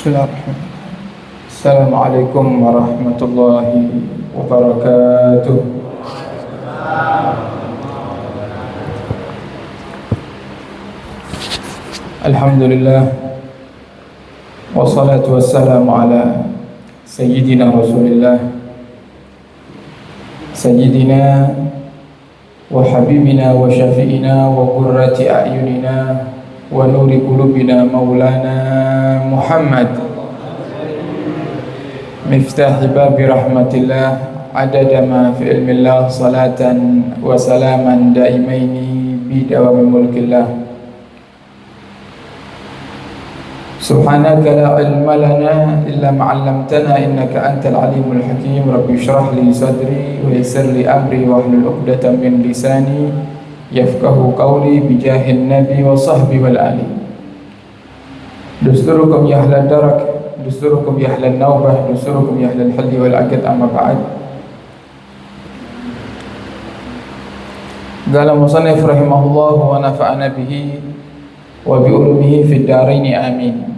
Bismillahirrahmanirrahim. Assalamualaikum warahmatullahi wabarakatuh. Alhamdulillah, wassalatu wassalamu ala Sayyidina Rasulillah, Sayyidina wa habibina wa syafi'ina wa qurrati a'yunina wa nuri qulubina maulana Muhammad, miftahi babi rahmatillah, adada ma fi ilmillah, salatan wa salaman daimaini bidawami mulkillah. Subhanaka la ilma lana illa ma'allamtana innaka antal alimul hakim. Rabbi syrah li sadri wa yassir li amri wa hlul 'uqdatam min lisani yafqahu qawli bijahin nabi wa sahbi wal ali. Dusturukum ya ahlan darak, dusturukum ya ahlan naubah, dusturukum ya ahlan halli wal aqd, amma ba'd. Qala musannif rahimahullah wa nafa'ana bihi wa bi ulumihi fid dharain amin.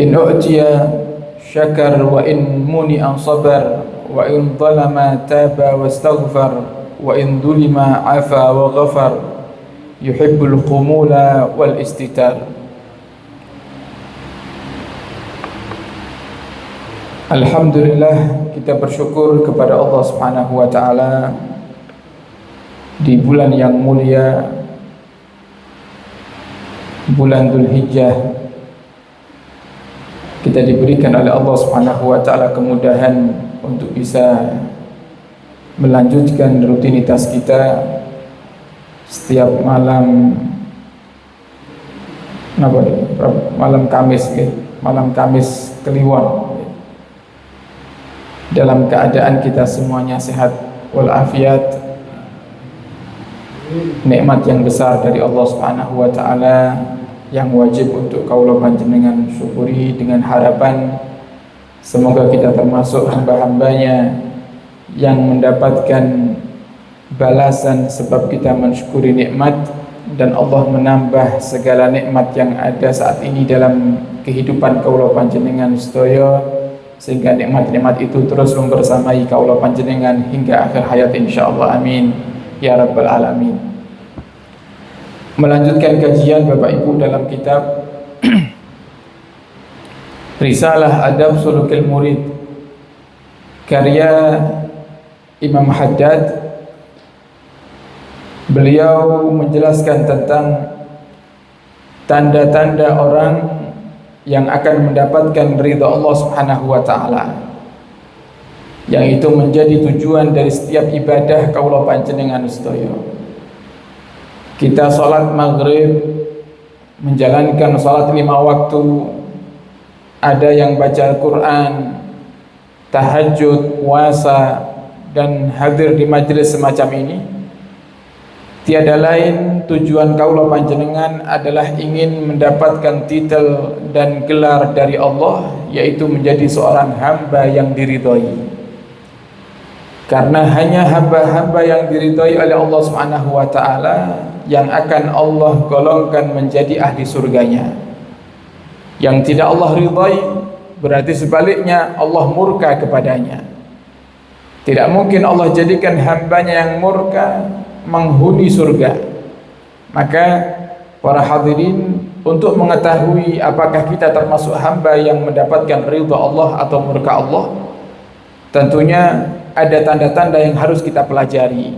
In u'tiya syakar wa in muni'an sabar wa in zalama taba wastaghfar wa in dhulima afa wa ghafar yuhibbul khumula wal istitar. Alhamdulillah, kita bersyukur kepada Allah Subhanahu wa taala di bulan yang mulia, bulan Dzulhijjah. Kita diberikan oleh Allah Subhanahu wa taala kemudahan untuk bisa melanjutkan rutinitas kita setiap malam malam Kamis, malam Kamis Kliwon, dalam keadaan kita semuanya sehat walafiat. Nikmat yang besar dari Allah Subhanahu wa taala yang wajib untuk kaula panjenengan syukuri, dengan harapan semoga kita termasuk hamba-hambanya yang mendapatkan balasan sebab kita mensyukuri nikmat, dan Allah menambah segala nikmat yang ada saat ini dalam kehidupan kaula panjenengan sedaya, sehingga nikmat-nikmat itu terus membersamai kaula panjenengan hingga akhir hayat insyaallah, amin ya rabbal alamin. Melanjutkan kajian Bapak Ibu dalam kitab Risalah Adab Sulukil Murid karya Imam Haddad. Beliau menjelaskan tentang tanda-tanda orang yang akan mendapatkan ridha Allah Subhanahu wa taala, yang itu menjadi tujuan dari setiap ibadah kaula panjenengan sedaya. Kita sholat maghrib, menjalankan sholat 5 waktu, ada yang baca Al-Quran, tahajud, puasa, dan hadir di majelis semacam ini. Tiada lain tujuan kaula panjenengan adalah ingin mendapatkan titel dan gelar dari Allah, yaitu menjadi seorang hamba yang diridhai. Karena hanya hamba-hamba yang diridhai oleh Allah Subhanahu wa taala yang akan Allah golongkan menjadi ahli surganya. Yang tidak Allah ridhai berarti sebaliknya Allah murka kepadanya. Tidak mungkin Allah jadikan hambanya yang murka menghuni surga. Maka para hadirin, untuk mengetahui apakah kita termasuk hamba yang mendapatkan ridha Allah atau murka Allah, tentunya ada tanda-tanda yang harus kita pelajari.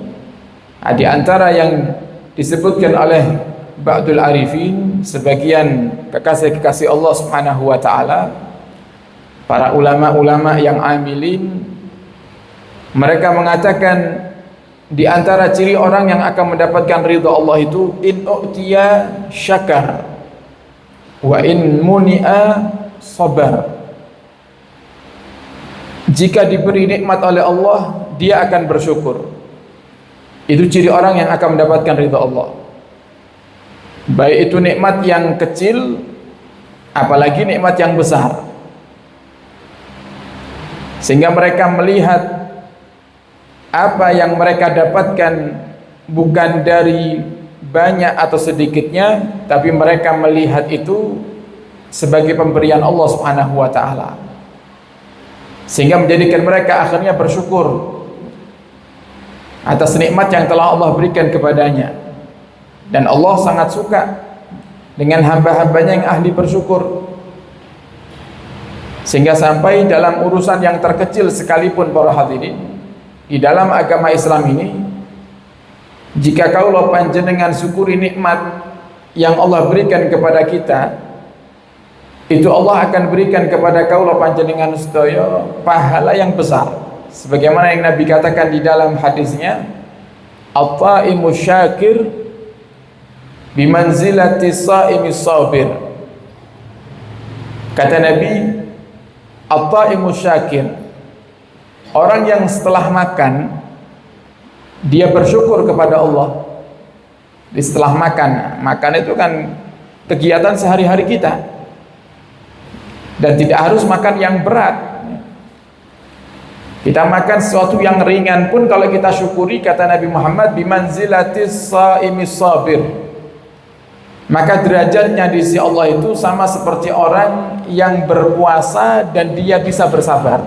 Di antara yang disebutkan oleh Ba'dul Arifin, sebagian kekasih-kekasih Allah Subhanahu wa taala, para ulama-ulama yang amilin, mereka mengatakan di antara ciri orang yang akan mendapatkan ridha Allah itu in u'tiya syakar wa in muni'a sabar. Jika diberi nikmat oleh Allah, dia akan bersyukur. Itu ciri orang yang akan mendapatkan ridha Allah. Baik itu nikmat yang kecil, apalagi nikmat yang besar. Sehingga mereka melihat apa yang mereka dapatkan bukan dari banyak atau sedikitnya, tapi mereka melihat itu sebagai pemberian Allah Subhanahu wa taala, sehingga menjadikan mereka akhirnya bersyukur atas nikmat yang telah Allah berikan kepadanya. Dan Allah sangat suka dengan hamba-hambanya yang ahli bersyukur, sehingga sampai dalam urusan yang terkecil sekalipun para hadirin di dalam agama Islam ini, jika kaulah panjenengan syukuri nikmat yang Allah berikan kepada kita, itu Allah akan berikan kepada kaulah panjenengan sedaya pahala yang besar, sebagaimana yang Nabi katakan di dalam hadisnya, at-taimu syakir bimanzilati saimi sabir. Kata Nabi, at-taimu syakir, orang yang setelah makan dia bersyukur kepada Allah. Setelah makan itu kan kegiatan sehari-hari kita, dan tidak harus makan yang berat. Kita makan sesuatu yang ringan pun kalau kita syukuri, kata Nabi Muhammad, bimanzilatis sa'imis sabir, maka derajatnya di sisi Allah itu sama seperti orang yang berpuasa dan dia bisa bersabar.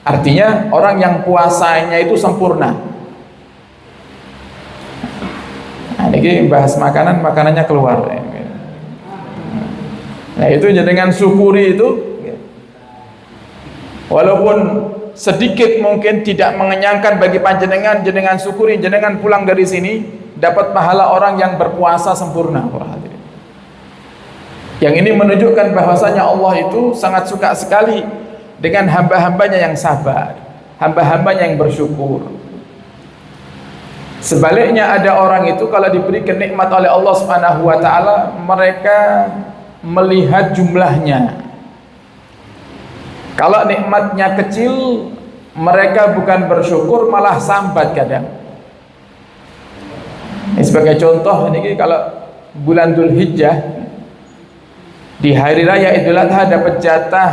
Artinya orang yang puasanya itu sempurna. Nah, ini bahas makanannya keluar. Nah, itu dengan syukuri itu, walaupun sedikit mungkin tidak mengenyangkan bagi panjenengan, jenengan syukuri, jenengan pulang dari sini dapat pahala orang yang berpuasa sempurna. Yang ini menunjukkan bahwasanya Allah itu sangat suka sekali dengan hamba-hambanya yang sabar, hamba-hambanya yang bersyukur. Sebaliknya ada orang itu kalau diberikan nikmat oleh Allah Subhanahu wa taala, mereka melihat jumlahnya. Kalau nikmatnya kecil, mereka bukan bersyukur, malah sambat kadang. Ini sebagai contoh, ini kalau bulan Dzulhijjah di hari raya Idul Adha dapat jatah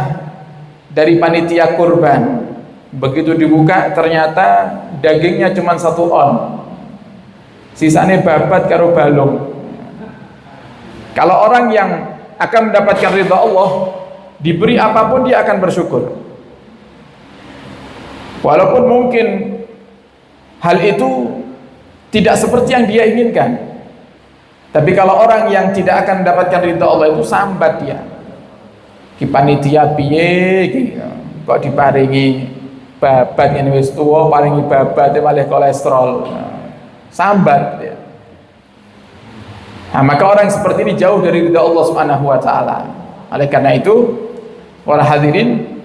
dari panitia kurban. Begitu dibuka ternyata dagingnya cuma 1 on. Sisanya babat karo balung. Kalau orang yang akan mendapatkan ridha Allah, diberi apapun dia akan bersyukur. Walaupun mungkin hal itu tidak seperti yang dia inginkan. Tapi kalau orang yang tidak akan mendapatkan ridha Allah itu sambat dia. Ki panitia piye kok diparingi babat yang wis tuwa, paringi babat malah kolesterol. Sambat ya. Nah, maka orang seperti ini jauh dari ridha Allah Subhanahu wa taala. Oleh karena itu, para hadirin,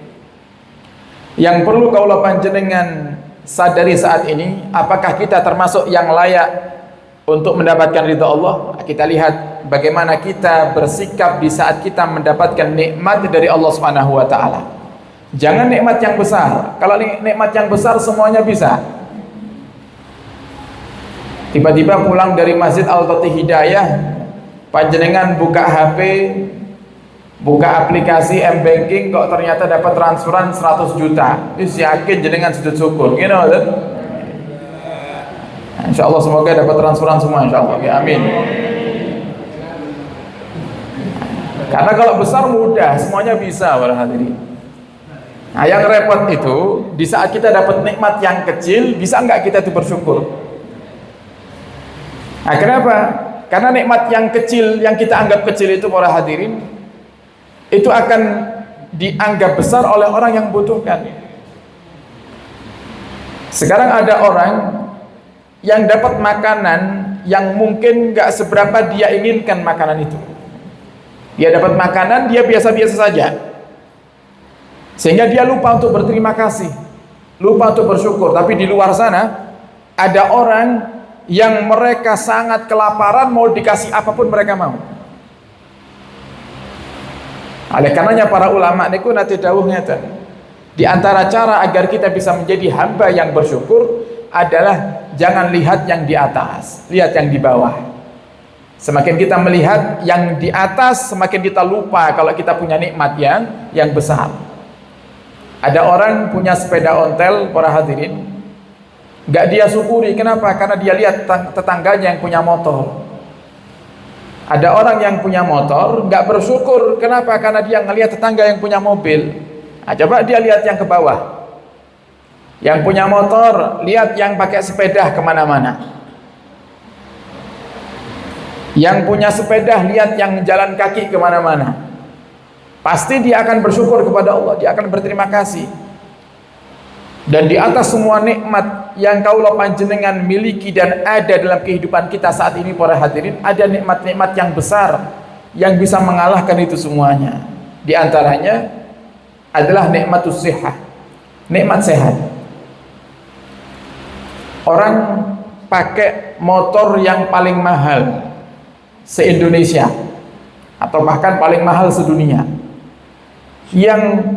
yang perlu kaulah panjenengan sadari saat ini, apakah kita termasuk yang layak untuk mendapatkan ridha Allah? Kita lihat bagaimana kita bersikap di saat kita mendapatkan nikmat dari Allah Subhanahu wa taala. Jangan nikmat yang besar. Kalau nikmat yang besar semuanya bisa. Tiba-tiba pulang dari Masjid Al-Fatih Hidayah, panjenengan buka HP, buka aplikasi M-Banking, kok ternyata dapat transferan 100 juta. Itu yakin jenengan sujud syukur. Gini kan? Insyaallah semoga dapat transferan semua, insyaallah. Ya, amin. Karena kalau besar mudah, semuanya bisa, para hadirin. Nah, yang repot itu di saat kita dapat nikmat yang kecil, bisa enggak kita itu bersyukur? Nah, kenapa? Karena nikmat yang kecil, yang kita anggap kecil itu, para hadirin, itu akan dianggap besar oleh orang yang butuhkan. Sekarang ada orang yang dapat makanan yang mungkin gak seberapa dia inginkan makanan itu. Dia dapat makanan, dia biasa-biasa saja, sehingga dia lupa untuk berterima kasih, lupa untuk bersyukur. Tapi di luar sana ada orang yang mereka sangat kelaparan, mau dikasih apapun mereka mau. Oleh karenanya para ulama niku nate dawuh ngeten, di antara cara agar kita bisa menjadi hamba yang bersyukur adalah jangan lihat yang di atas, lihat yang di bawah. Semakin kita melihat yang di atas, semakin kita lupa kalau kita punya nikmat yang besar. Ada orang punya sepeda ontel, para hadirin, gak dia syukuri. Kenapa? Karena dia lihat tetangganya yang punya motor. Ada orang yang punya motor nggak bersyukur, kenapa? Karena dia ngelihat tetangga yang punya mobil. Nah, coba dia lihat yang ke bawah, yang punya motor, lihat yang pakai sepeda kemana-mana. Yang punya sepeda, lihat yang jalan kaki kemana-mana. Pasti dia akan bersyukur kepada Allah, dia akan berterima kasih. Dan di atas semua nikmat yang kaulah panjenengan miliki dan ada dalam kehidupan kita saat ini para hadirin, ada nikmat-nikmat yang besar yang bisa mengalahkan itu semuanya. Di antaranya adalah nikmatus sihah, nikmat sehat. Orang pakai motor yang paling mahal se-Indonesia atau bahkan paling mahal sedunia. Yang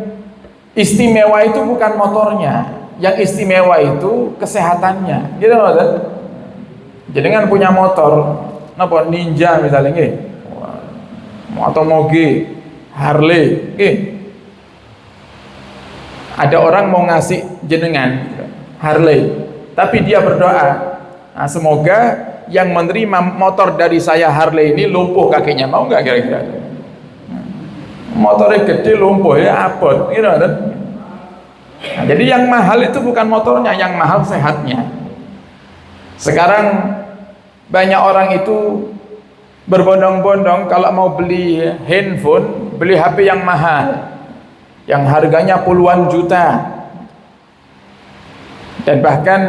istimewa itu bukan motornya, yang istimewa itu kesehatannya. Gitu loh, kan? Jenengan punya motor, napa Ninja misalnya, nggih, atau Moge, Harley, nggih. Ada orang mau ngasih jenengan Harley, tapi dia berdoa, nah, semoga yang menerima motor dari saya Harley ini lumpuh kakinya. Mau nggak kira-kira? Motornya gede lumpuh ya abot, gitu kan? Nah, jadi yang mahal itu bukan motornya, yang mahal sehatnya. Sekarang banyak orang itu berbondong-bondong kalau mau beli handphone, beli HP yang mahal, yang harganya puluhan juta, dan bahkan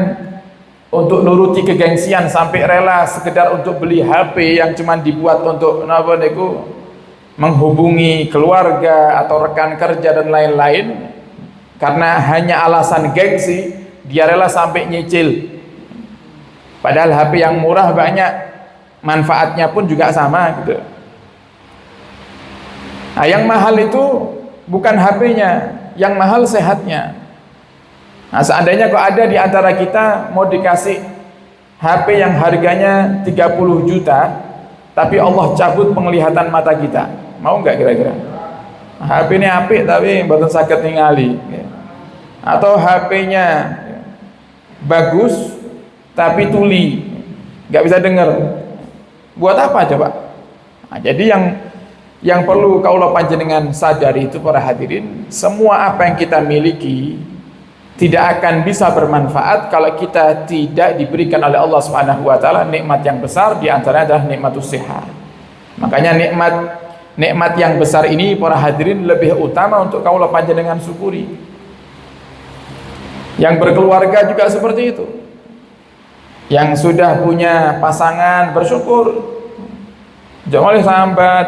untuk nuruti kegengsian sampai rela sekedar untuk beli HP yang cuma dibuat untuk menghubungi keluarga atau rekan kerja dan lain-lain. Karena hanya alasan gengsi, dia rela sampai nyicil. Padahal HP yang murah banyak, manfaatnya pun juga sama gitu. Nah, yang mahal itu bukan HP-nya, yang mahal sehatnya. Nah, seandainya kok ada di antara kita mau dikasih HP yang harganya 30 juta, tapi Allah cabut penglihatan mata kita, mau nggak kira-kira? HP ini apik tapi mboten saged ningali. Atau HP-nya bagus tapi tuli, nggak bisa dengar. Buat apa coba? Nah, jadi yang perlu kaulah panjenengan sadari itu para hadirin, semua apa yang kita miliki tidak akan bisa bermanfaat kalau kita tidak diberikan oleh Allah Subhanahu wa taala nikmat yang besar, di antaranya adalah nikmatus sehat. Makanya nikmat yang besar ini para hadirin lebih utama untuk kaulah panjenengan syukuri. Yang berkeluarga juga seperti itu. Yang sudah punya pasangan bersyukur. Jangan sambat.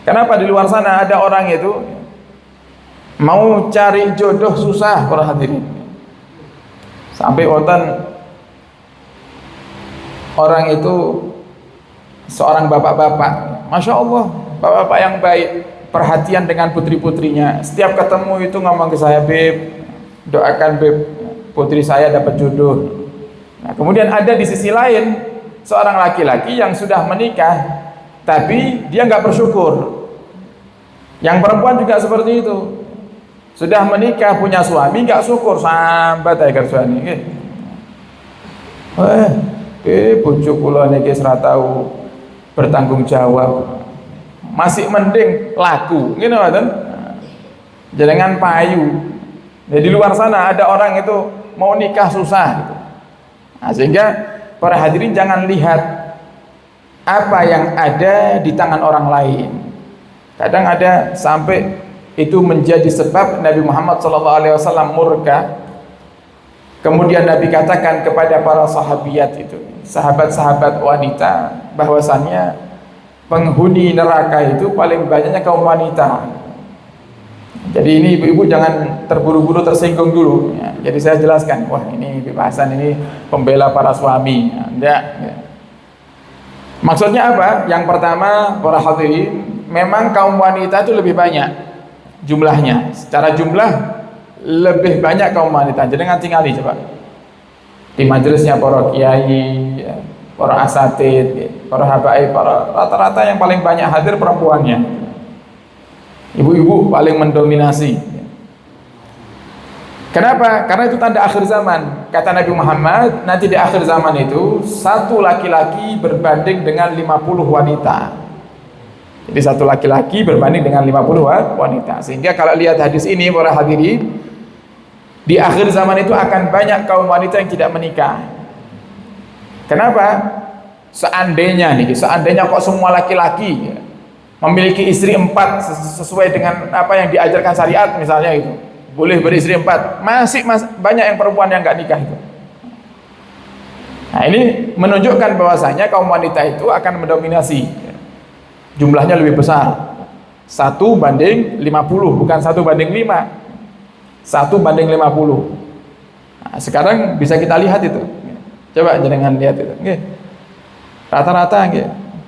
Kenapa di luar sana ada orang itu mau cari jodoh susah para hadirin. Sampai wonten orang itu seorang bapak-bapak, masya Allah, bapak-bapak yang baik, perhatian dengan putri-putrinya. Setiap ketemu itu ngomong ke saya, Beb, doakan Beb, putri saya dapat jodoh. Nah, kemudian ada di sisi lain seorang laki-laki yang sudah menikah, tapi dia nggak bersyukur. Yang perempuan juga seperti itu, sudah menikah punya suami nggak syukur, sambat aja suami. Bojo kula niki ora tau bertanggung jawab, masih mending laku gitu kan, jangan payu. Jadi di luar sana ada orang itu mau nikah susah gitu. Nah, sehingga para hadirin jangan lihat apa yang ada di tangan orang lain. Kadang ada sampai itu menjadi sebab Nabi Muhammad SAW murka. Kemudian Nabi katakan kepada para sahabiat itu, sahabat-sahabat wanita, bahwasannya penghuni neraka itu paling banyaknya kaum wanita. Jadi ini ibu-ibu jangan terburu-buru tersinggung dulu ya. Jadi saya jelaskan, wah ini pembahasan ini pembela para suami ya, enggak ya. Maksudnya apa? Yang pertama para hadirin, memang kaum wanita itu lebih banyak jumlahnya. Secara jumlah lebih banyak kaum wanita. Jadi tinggali coba di majelisnya para kiai ya, para asatid ya, para habaib, para rata-rata yang paling banyak hadir perempuannya. Ibu-ibu paling mendominasi. Kenapa? Karena itu tanda akhir zaman. Kata Nabi Muhammad, nanti di akhir zaman itu satu laki-laki berbanding dengan 50 wanita. Jadi satu laki-laki berbanding dengan 50 wanita. Sehingga kalau lihat hadis ini para hadirin, di akhir zaman itu akan banyak kaum wanita yang tidak menikah. Kenapa? Seandainya kok semua laki-laki memiliki istri 4 sesuai dengan apa yang diajarkan syariat misalnya itu, boleh beristri 4, masih banyak yang perempuan yang nggak nikah itu. Nah, ini menunjukkan bahwasanya kaum wanita itu akan mendominasi, jumlahnya lebih besar, 1:50, bukan 1:5, 1:50. Nah, sekarang bisa kita lihat itu, coba jangan lihat itu, rata-rata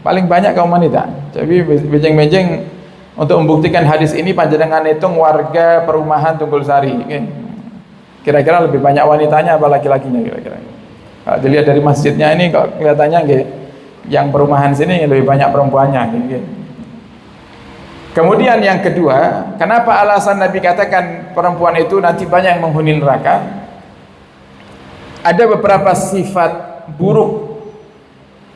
paling banyak kaum wanita. Jadi bejeng-bejeng untuk membuktikan hadis ini panjenengan hitung warga perumahan Tunggul Sari, kira-kira lebih banyak wanitanya apa laki-lakinya kira-kira? Kalau dilihat dari masjidnya ini kok kelihatannya yang perumahan sini lebih banyak perempuannya. Kemudian yang kedua, kenapa alasan Nabi katakan perempuan itu nanti banyak yang menghuni neraka? Ada beberapa sifat buruk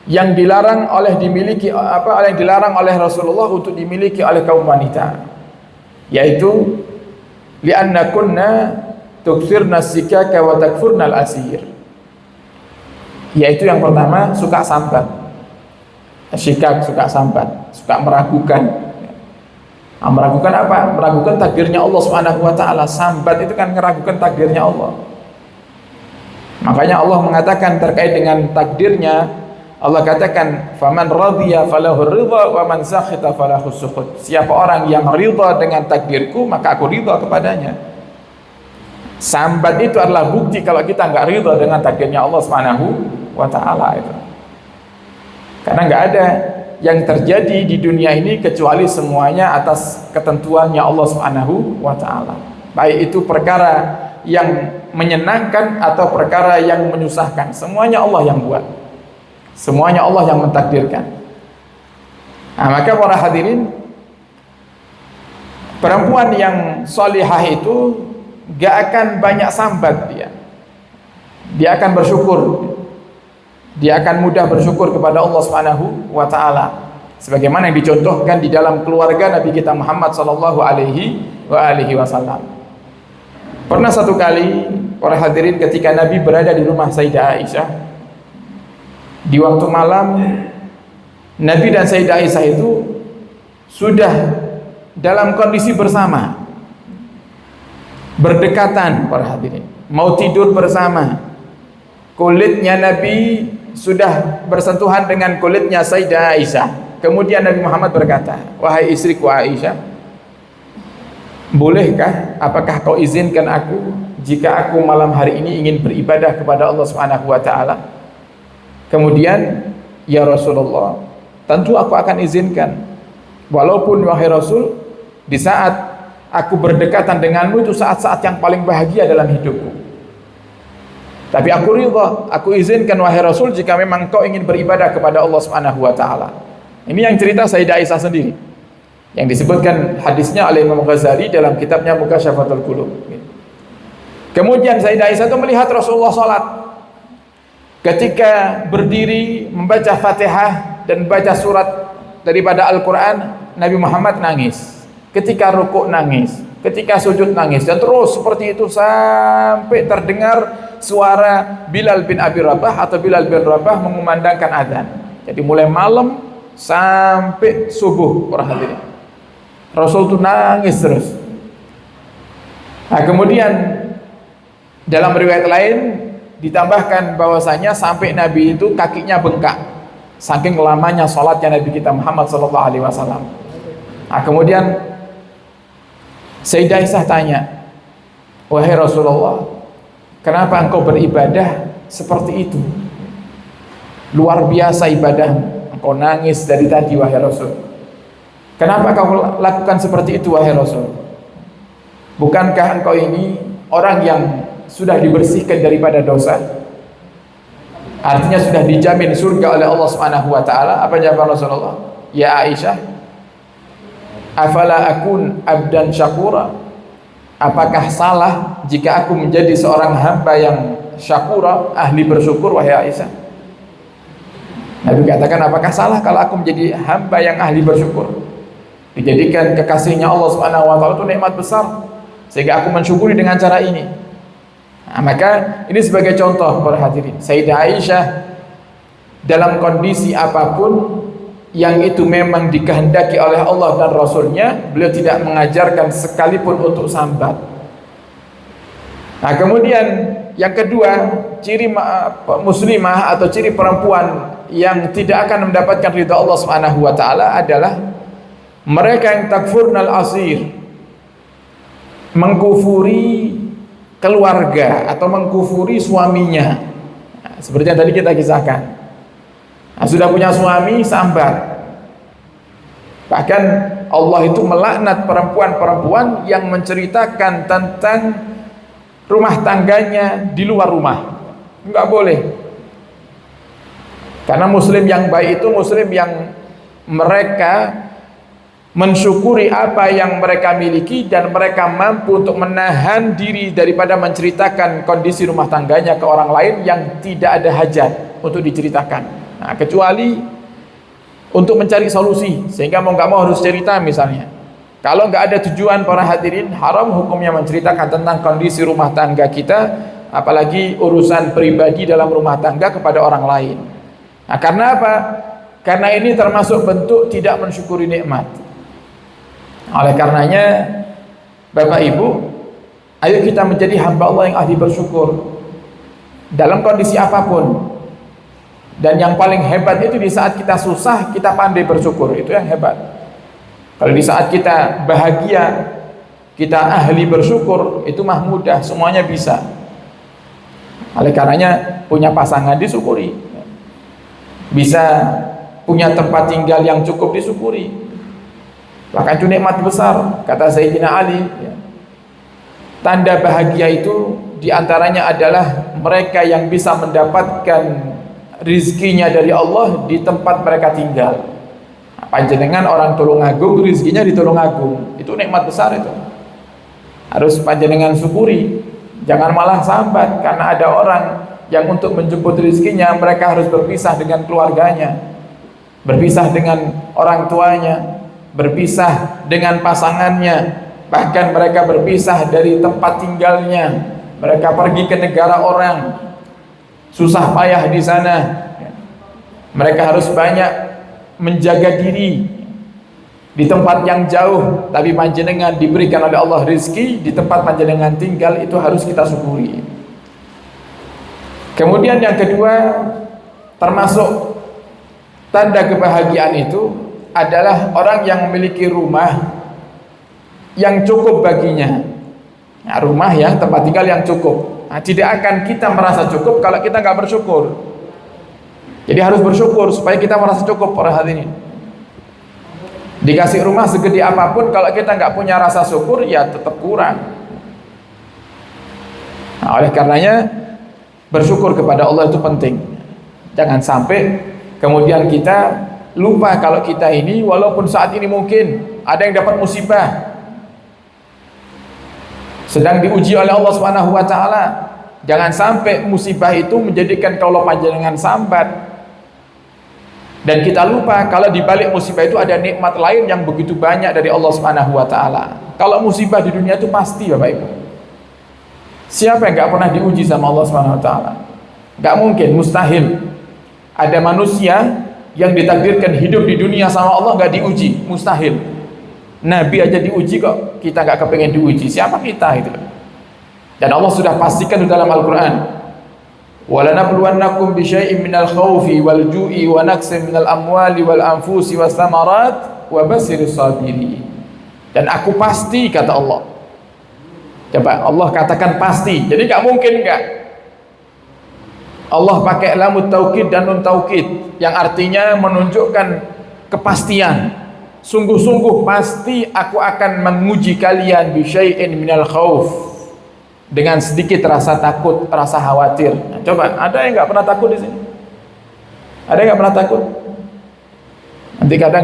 yang dilarang oleh Rasulullah untuk dimiliki oleh kaum wanita, yaitu li'anna kunna tuksirna sikaka wa takfurnal asir, yaitu yang pertama suka sambat. Sikak, suka sambat, suka meragukan. Meragukan apa? Meragukan takdirnya Allah Subhanahu wa taala. Sambat itu kan meragukan takdirnya Allah. Makanya Allah mengatakan terkait dengan takdirnya, Allah katakan, "Faman radiya falahu ridha wa man sakhita falahu sukhut." Siapa orang yang ridha dengan takdirku, maka aku ridha kepadanya. Sambat itu adalah bukti kalau kita enggak ridha dengan takdirnya Allah Subhanahu wa taala itu. Karena enggak ada yang terjadi di dunia ini kecuali semuanya atas ketentuannya Allah Subhanahu wa taala. Baik itu perkara yang menyenangkan atau perkara yang menyusahkan, semuanya Allah yang buat. Semuanya Allah yang mentakdirkan. Nah, maka para hadirin, perempuan yang solihah itu gak akan banyak sambat dia. Dia akan bersyukur. Dia akan mudah bersyukur kepada Allah Subhanahu wa taala. Sebagaimana yang dicontohkan di dalam keluarga Nabi kita Muhammad sallallahu alaihi wasallam. Pernah satu kali para hadirin ketika Nabi berada di rumah Sayyidah Aisyah, di waktu malam, Nabi dan Sayyidah Aisyah itu sudah dalam kondisi bersama, berdekatan para hadirin, mau tidur bersama. Kulitnya Nabi sudah bersentuhan dengan kulitnya Sayyidah Aisyah. Kemudian Nabi Muhammad berkata, "Wahai istriku Aisyah, bolehkah, apakah kau izinkan aku jika aku malam hari ini ingin beribadah kepada Allah Subhanahu wa taala?" Kemudian, "Ya Rasulullah, tentu aku akan izinkan. Walaupun wahai Rasul, di saat aku berdekatan denganmu itu saat-saat yang paling bahagia dalam hidupku. Tapi aku ridha, aku izinkan wahai Rasul jika memang kau ingin beribadah kepada Allah Subhanahu wa taala." Ini yang cerita Sayyidah Aisyah sendiri, yang disebutkan hadisnya oleh Imam Ghazali dalam kitabnya Mukasyafatul Qulub. Kemudian Sayyidah Aisyah itu melihat Rasulullah salat. Ketika berdiri membaca Fatihah dan baca surat daripada Al-Quran, Nabi Muhammad nangis. Ketika rukuk nangis, ketika sujud nangis, dan terus seperti itu sampai terdengar suara Bilal bin Abi Rabah atau Bilal bin Rabah mengumandangkan azan. Jadi mulai malam sampai subuh para hadirin, Rasul itu nangis terus. Nah, kemudian dalam riwayat lain ditambahkan bahwasanya sampai Nabi itu kakinya bengkak saking lamanya salatnya Nabi kita Muhammad sallallahu alaihi wasallam. Nah, kemudian Sayyidah Aisyah tanya, "Wahai Rasulullah, kenapa engkau beribadah seperti itu? Luar biasa ibadahmu. Engkau nangis dari tadi wahai Rasul. Kenapa kau lakukan seperti itu wahai Rasul? Bukankah engkau ini orang yang sudah dibersihkan daripada dosa? Artinya sudah dijamin surga oleh Allah Subhanahu wa taala." Apa jawaban Rasulullah? "Ya Aisyah, afala akun abdan syakura?" apakah salah jika aku menjadi seorang hamba yang syakura, ahli bersyukur wahai Aisyah? Nabi katakan, apakah salah kalau aku menjadi hamba yang ahli bersyukur? Dijadikan kekasihnya Allah Subhanahu wa taala itu nikmat besar, sehingga aku mensyukuri dengan cara ini. Nah, maka ini sebagai contoh para hadirin, Sayyidah Aisyah dalam kondisi apapun yang itu memang dikehendaki oleh Allah dan Rasulnya, beliau tidak mengajarkan sekalipun untuk sambat. Nah, kemudian yang kedua, ciri muslimah atau ciri perempuan yang tidak akan mendapatkan ridha Allah Subhanahu wa taala adalah mereka yang takfurnal asir, mengkufuri keluarga atau mengkufuri suaminya. Nah, seperti yang tadi kita kisahkan. Nah, sudah punya suami sambat. Bahkan Allah itu melaknat perempuan-perempuan yang menceritakan tentang rumah tangganya di luar rumah. Enggak boleh. Karena muslim yang baik itu muslim yang mereka mensyukuri apa yang mereka miliki dan mereka mampu untuk menahan diri daripada menceritakan kondisi rumah tangganya ke orang lain yang tidak ada hajat untuk diceritakan. Nah, kecuali untuk mencari solusi, sehingga mau nggak mau harus cerita misalnya. Kalau nggak ada tujuan para hadirin, haram hukumnya menceritakan tentang kondisi rumah tangga kita, apalagi urusan pribadi dalam rumah tangga kepada orang lain. Nah, karena apa? Karena ini termasuk bentuk tidak mensyukuri nikmat. Oleh karenanya, Bapak Ibu, ayo kita menjadi hamba Allah yang ahli bersyukur dalam kondisi apapun. Dan yang paling hebat itu di saat kita susah, kita pandai bersyukur. Itu yang hebat. Kalau di saat kita bahagia, kita ahli bersyukur, itu mah mudah, semuanya bisa. Oleh karenanya, punya pasangan disyukuri, bisa punya tempat tinggal yang cukup disyukuri. Bahkan itu nikmat besar, kata Sayyidina Ali. Tanda bahagia itu diantaranya adalah mereka yang bisa mendapatkan rizkinya dari Allah di tempat mereka tinggal. Panjenengan orang Tulungagung, rizkinya di Tulungagung, itu nikmat besar itu. Harus panjenengan syukuri, jangan malah sambat karena ada orang yang untuk menjemput rizkinya mereka harus berpisah dengan keluarganya, berpisah dengan orang tuanya, berpisah dengan pasangannya, bahkan mereka berpisah dari tempat tinggalnya, mereka pergi ke negara orang, susah payah di sana. Mereka harus banyak menjaga diri di tempat yang jauh, tapi panjenengan diberikan oleh Allah rezeki di tempat panjenengan tinggal, itu harus kita syukuri. Kemudian yang kedua, termasuk tanda kebahagiaan itu adalah orang yang memiliki rumah yang cukup baginya. Nah, rumah yang tempat tinggal yang cukup. Nah, tidak akan kita merasa cukup kalau kita nggak bersyukur. Jadi harus bersyukur supaya kita merasa cukup para hadirin. Dikasih rumah segede apapun, kalau kita nggak punya rasa syukur, ya tetap kurang. Nah, oleh karenanya bersyukur kepada Allah itu penting. Jangan sampai kemudian kita lupa kalau kita ini, walaupun saat ini mungkin ada yang dapat musibah, sedang diuji oleh Allah Subhanahu wa taala. Jangan sampai musibah itu menjadikan kaulah panjenengan sambat dan kita lupa kalau di balik musibah itu ada nikmat lain yang begitu banyak dari Allah Subhanahu wa taala. Kalau musibah di dunia itu pasti, Bapak Ibu. Siapa yang enggak pernah diuji sama Allah Subhanahu wa taala? Enggak mungkin, mustahil. Ada manusia yang ditakdirkan hidup di dunia sama Allah enggak diuji, mustahil. Nabi aja diuji kok kita nggak kepengen diuji, siapa kita itu? Dan Allah sudah pastikan di dalam Al-Quran, walanabluwannakum bisyai'in minal khawfi wal ju'i wa naqsin minal amwali wal anfusi was samarat wa basiris sabirin. Dan aku pasti, kata Allah. Coba Allah katakan pasti, jadi nggak mungkin nggak. Allah pakai lamut taukid dan nun taukid yang artinya menunjukkan kepastian. Sungguh-sungguh pasti aku akan menguji kalian bisyai'in minal khauf, dengan sedikit rasa takut, rasa khawatir. Nah, coba, ada yang nggak pernah takut di sini? Ada yang nggak pernah takut? Nanti kadang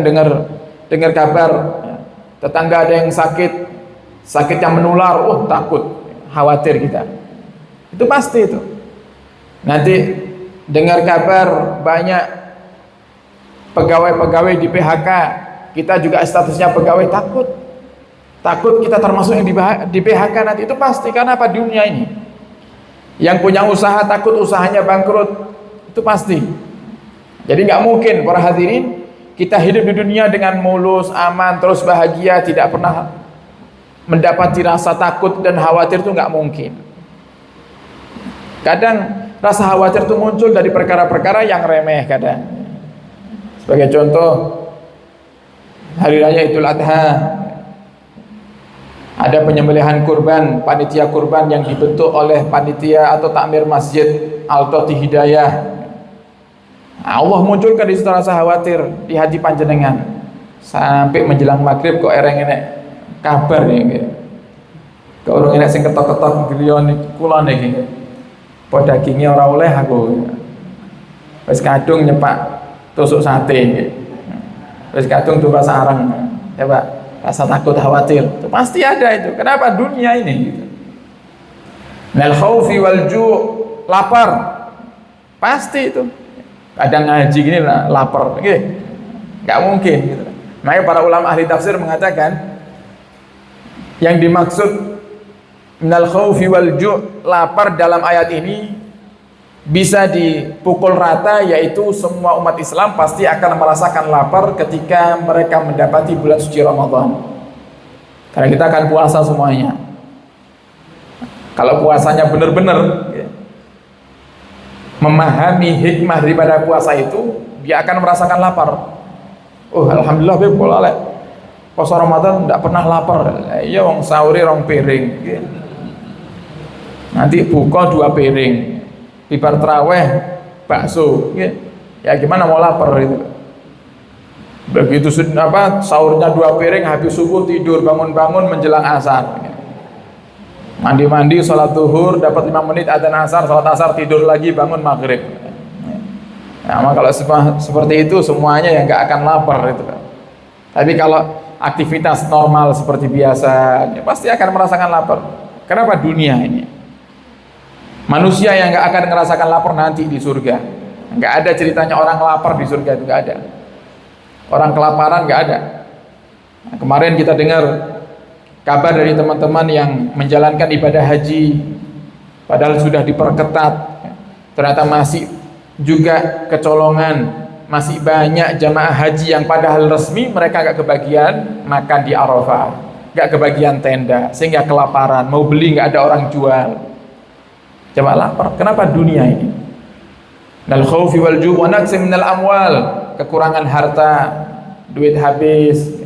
dengar kabar ya, tetangga ada yang sakit, Sakit yang menular, takut, khawatir kita. Itu pasti itu. Nanti dengar kabar banyak pegawai-pegawai di PHK, kita juga statusnya pegawai, takut kita termasuk yang di PHK nanti. Itu pasti. Karena apa? Dunia ini, yang punya usaha takut usahanya bangkrut, itu pasti. Jadi nggak mungkin para hadirin kita hidup di dunia dengan mulus, aman, terus bahagia, tidak pernah mendapati rasa takut dan khawatir. Itu nggak mungkin. Kadang rasa khawatir itu muncul dari perkara-perkara yang remeh. Kadang, sebagai contoh, hari raya Idul Adha, ada penyembelihan kurban, panitia kurban yang dibentuk oleh panitia atau takmir masjid Al-Toti Hidayah. Allah munculkan di situ rasa khawatir di hati panjenengan. Sampai menjelang maghrib kok ereng-enek kabar nih, kok orang enek sing ketok-ketok griyon kula niki. Po dagingnya ora oleh aku. Wis kadung nyepak tusuk sate. Wis kadung tumbas sareng. Ya Pak, rasa takut khawatir itu pasti ada itu. Kenapa? Dunia ini gitu. Nal khaufi wal ju', lapar. Pasti itu. Kadang ngaji gini lah lapar, nggak mungkin gitu. Makanya para ulama ahli tafsir mengatakan yang dimaksud minal khaufi wal ju', lapar dalam ayat ini bisa dipukul rata, yaitu semua umat Islam pasti akan merasakan lapar ketika mereka mendapati bulan suci Ramadan. Karena kita akan puasa semuanya. Kalau puasanya benar-benar memahami hikmah daripada puasa itu, dia akan merasakan lapar. Alhamdulillah be pola lek puasa Ramadan tidak pernah lapar. Iya wong sahuri rong piring. Nanti buka 2 piring. Bibar traweh bakso. Ya gimana mau lapar itu. Begitu sahurnya 2 piring, habis subuh tidur, bangun-bangun menjelang asar. Mandi-mandi, sholat zuhur, dapat 5 menit adzan asar, sholat asar, tidur lagi, bangun maghrib. Nah, kalau seperti itu semuanya yang nggak akan lapar itu. Tapi kalau aktivitas normal seperti biasa, ya pasti akan merasakan lapar. Kenapa? Dunia ini. Manusia yang nggak akan merasakan lapar nanti di surga. Nggak ada ceritanya orang lapar di surga, itu nggak ada. Orang kelaparan nggak ada. Nah, kemarin kita dengar kabar dari teman-teman yang menjalankan ibadah haji, padahal sudah diperketat, ternyata masih juga kecolongan. Masih banyak jamaah haji yang padahal resmi mereka gak kebagian makan di Arafah, gak kebagian tenda, sehingga kelaparan, mau beli gak ada orang jual. Coba lapar. Kenapa? Dunia ini. Nal khaufi wal ju' wa naqsim minal amwal, kekurangan harta, duit habis,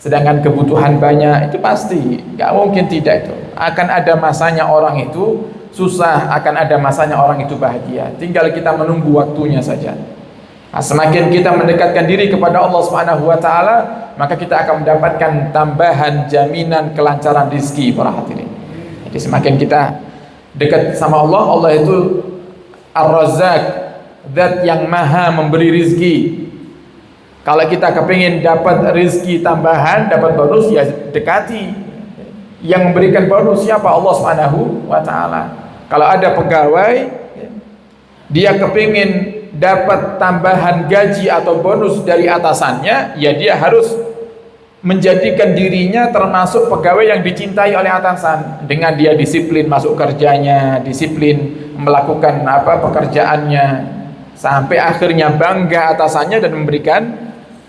sedangkan kebutuhan banyak, itu pasti gak mungkin tidak. Itu akan ada masanya orang itu susah, akan ada masanya orang itu bahagia. Tinggal kita menunggu waktunya saja. Nah, semakin kita mendekatkan diri kepada Allah Subhanahu wa taala, maka kita akan mendapatkan tambahan jaminan kelancaran rezeki para hadirin. Jadi semakin kita dekat sama Allah, Allah itu Ar-Razzaq, zat yang maha memberi rezeki. Kalau kita kepingin dapat rezeki tambahan, dapat bonus, ya dekati. Yang memberikan bonus siapa? Allah Subhanahu wa taala. Kalau ada pegawai, dia kepingin dapat tambahan gaji atau bonus dari atasannya, ya dia harus menjadikan dirinya termasuk pegawai yang dicintai oleh atasan, dengan dia disiplin masuk kerjanya, disiplin melakukan pekerjaannya, sampai akhirnya bangga atasannya dan memberikan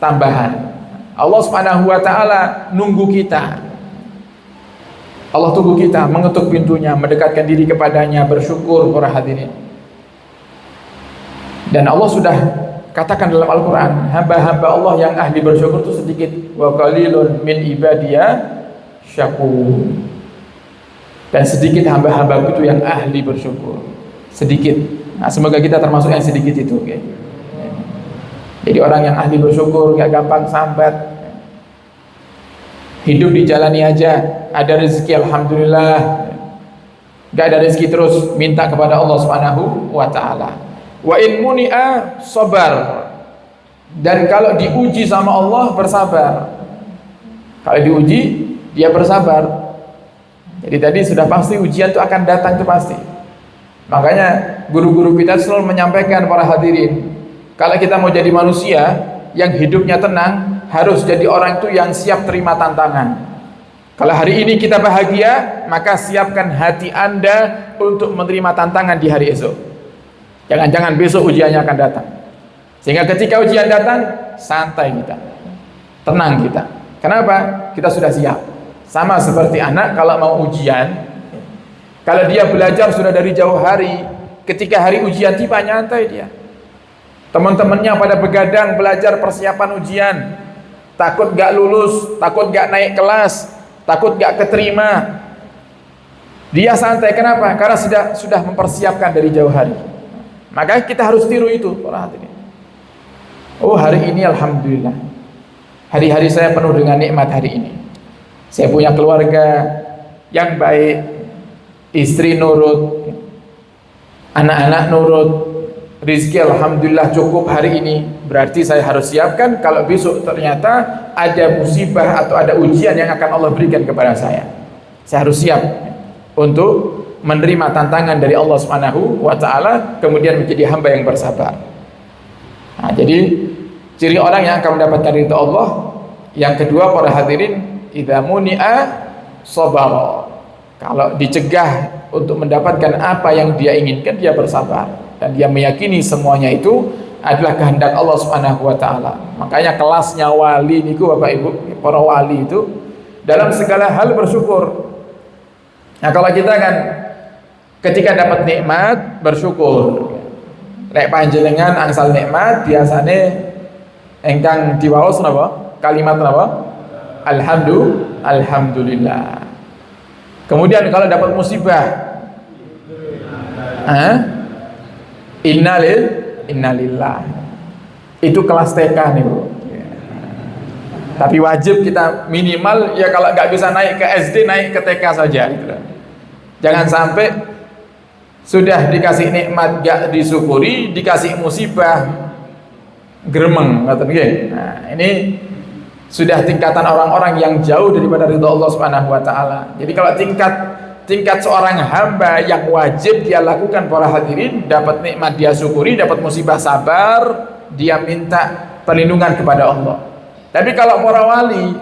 tambahan. Allah Subhanahu wa taala nunggu kita. Allah tunggu kita, mengetuk pintunya, mendekatkan diri kepadanya, bersyukur para hadirin. Dan Allah sudah katakan dalam Al-Quran, hamba-hamba Allah yang ahli bersyukur itu sedikit. Wa qalilun min ibadiyah syakur. Dan sedikit hamba-hamba itu yang ahli bersyukur, sedikit. Nah, semoga kita termasuk yang sedikit itu. Okay? Jadi orang yang ahli bersyukur, gak gampang sambat, hidup dijalani aja, ada rezeki alhamdulillah, gak ada rezeki terus minta kepada Allah Subhanahu wa taala. Wa in muni'a sabar, dan kalau diuji sama Allah bersabar. Kalau diuji dia bersabar. Jadi tadi sudah pasti ujian itu akan datang, itu pasti. Makanya guru-guru kita selalu menyampaikan para hadirin, kalau kita mau jadi manusia yang hidupnya tenang, harus jadi orang itu yang siap terima tantangan. Kalau hari ini kita bahagia, maka siapkan hati Anda untuk menerima tantangan di hari esok. Jangan-jangan besok ujiannya akan datang. Sehingga ketika ujian datang, santai kita, tenang kita. Kenapa? Kita sudah siap. Sama seperti anak kalau mau ujian, kalau dia belajar sudah dari jauh hari, ketika hari ujian tiba, nyantai dia. Teman-temannya pada begadang belajar persiapan ujian, takut gak lulus, takut gak naik kelas, takut gak keterima. Dia santai, kenapa? Karena sudah mempersiapkan dari jauh hari. Maka kita harus tiru itu, para hadirin. Oh, hari ini alhamdulillah, hari-hari saya penuh dengan nikmat hari ini. Saya punya keluarga yang baik, istri nurut, anak-anak nurut, rizki alhamdulillah cukup hari ini. Berarti saya harus siapkan kalau besok ternyata ada musibah atau ada ujian yang akan Allah berikan kepada saya. Saya harus siap untuk menerima tantangan dari Allah Subhanahu wa taala, kemudian menjadi hamba yang bersabar. Nah, jadi ciri orang yang akan mendapatkan ridha Allah yang kedua, para hadirin, idza muni'a sabara. Kalau dicegah untuk mendapatkan apa yang dia inginkan, dia bersabar dan dia meyakini semuanya itu adalah kehendak Allah Subhanahu wa taala. Makanya kelasnya wali niku Bapak Ibu, para wali itu dalam segala hal bersyukur. Nah, kalau kita kan ketika dapat nikmat bersyukur. Lek panjenengan angsal nikmat biasane engkang diwaos napa? Kalimat napa? Alhamdulillah. Kemudian kalau dapat musibah, innalillah. Itu kelas TK nih, Bu. Tapi wajib kita minimal ya, kalau nggak bisa naik ke SD, naik ke TK saja. Gitu. Jangan sampai sudah dikasih nikmat gak disyukuri, dikasih musibah gremeng. Nah, ini sudah tingkatan orang-orang yang jauh daripada ridha Allah Subhanahu wa taala. Jadi kalau tingkat seorang hamba yang wajib dia lakukan, para hadirin, dapat nikmat dia syukuri, dapat musibah sabar, dia minta perlindungan kepada Allah. Tapi kalau para wali,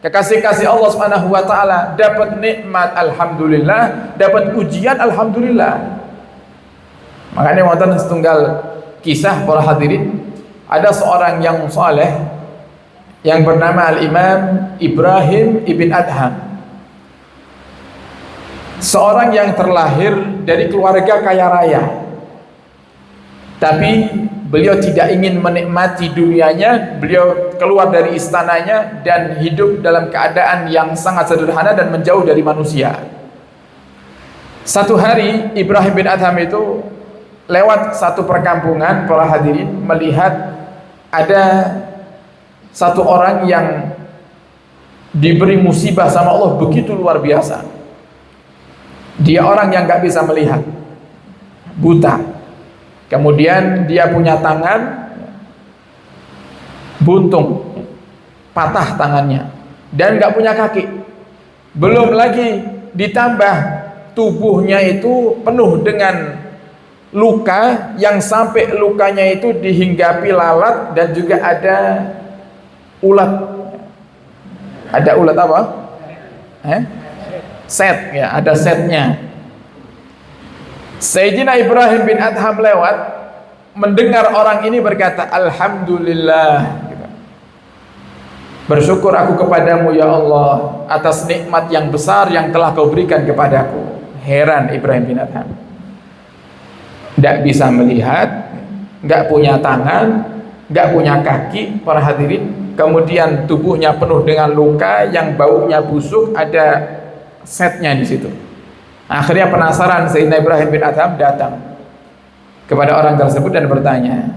kekasih-kasih Allah Subhanahu wa taala, dapat nikmat alhamdulillah, dapat ujian alhamdulillah. Makanya wonten setunggal kisah, para hadirin, ada seorang yang saleh yang bernama Al-Imam Ibrahim ibn Adham. Seorang yang terlahir dari keluarga kaya raya, tapi beliau tidak ingin menikmati dunianya. Beliau keluar dari istananya dan hidup dalam keadaan yang sangat sederhana dan menjauh dari manusia. Satu hari Ibrahim bin Adham itu lewat satu perkampungan, para hadirin, melihat ada satu orang yang diberi musibah sama Allah begitu luar biasa. Dia orang yang gak bisa melihat, buta. Kemudian dia punya tangan buntung, patah tangannya, dan gak punya kaki. Belum lagi ditambah tubuhnya itu penuh dengan luka, yang sampai lukanya itu dihinggapi lalat dan juga ada ulat. Ada ulat apa? Set ya, ada setnya. Sayyidina Ibrahim bin Adham lewat, mendengar orang ini berkata, alhamdulillah, bersyukur aku kepadamu ya Allah atas nikmat yang besar yang telah kau berikan kepadaku. Heran Ibrahim bin Adham, tidak bisa melihat, nggak punya tangan, nggak punya kaki, para hadirin, kemudian tubuhnya penuh dengan luka yang baunya busuk, ada setnya di situ. Akhirnya penasaran, Sayyidina Ibrahim bin Adham datang kepada orang tersebut dan bertanya,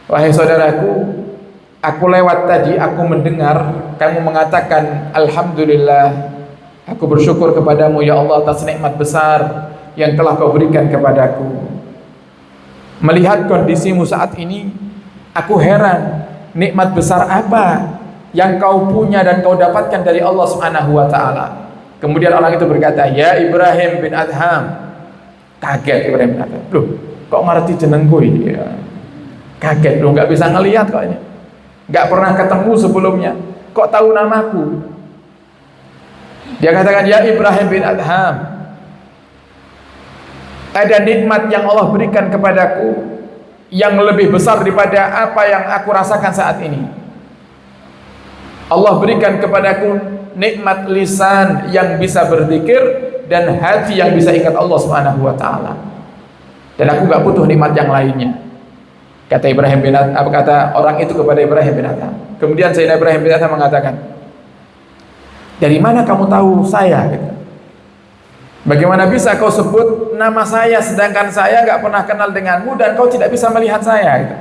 wahai saudaraku, aku lewat tadi, aku mendengar kamu mengatakan alhamdulillah, aku bersyukur kepadamu ya Allah atas nikmat besar yang telah kau berikan kepadaku. Melihat kondisimu saat ini, aku heran, nikmat besar apa yang kau punya dan kau dapatkan dari Allah Subhanahu wa taala. Kemudian orang itu berkata, "Ya Ibrahim bin Adham." Kaget Ibrahim bin Adham. Loh, kok ngerti jenengku ya? Kaget, loh, nggak bisa ngelihat kok ini. Nggak pernah ketemu sebelumnya. Kok tahu namaku? Dia katakan, "Ya Ibrahim bin Adham, ada nikmat yang Allah berikan kepadaku yang lebih besar daripada apa yang aku rasakan saat ini. Allah berikan kepadaku nikmat lisan yang bisa berzikir dan hati yang bisa ingat Allah Subhanahu wa taala. Dan aku enggak butuh nikmat yang lainnya." Kata Ibrahim bin Adham, apa kata orang itu kepada Ibrahim bin Adham. Kemudian Sayyidina Ibrahim bin Adham mengatakan, "Dari mana kamu tahu saya?" Gitu. "Bagaimana bisa kau sebut nama saya sedangkan saya enggak pernah kenal denganmu dan kau tidak bisa melihat saya?" Gitu.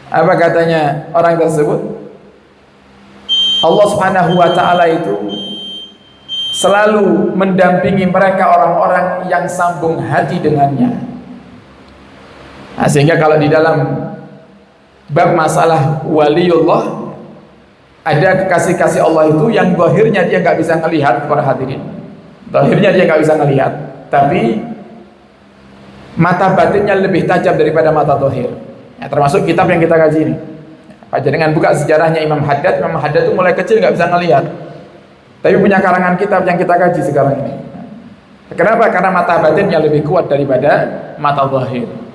Apa katanya orang tersebut? Allah Subhanahu wa taala itu selalu mendampingi mereka orang-orang yang sambung hati dengannya. Nah, sehingga kalau di dalam bab masalah waliullah, ada kekasih-kasih Allah itu yang zahirnya dia nggak bisa melihat, para hadirin. Zahirnya dia nggak bisa melihat, tapi mata batinnya lebih tajam daripada mata zahir. Ya, termasuk kitab yang kita kaji ini. Dengan buka sejarahnya Imam Haddad. Imam Haddad itu mulai kecil nggak bisa ngelihat, tapi punya karangan kitab yang kita kaji sekarang ini. Kenapa? Karena mata batinnya lebih kuat daripada mata zahir.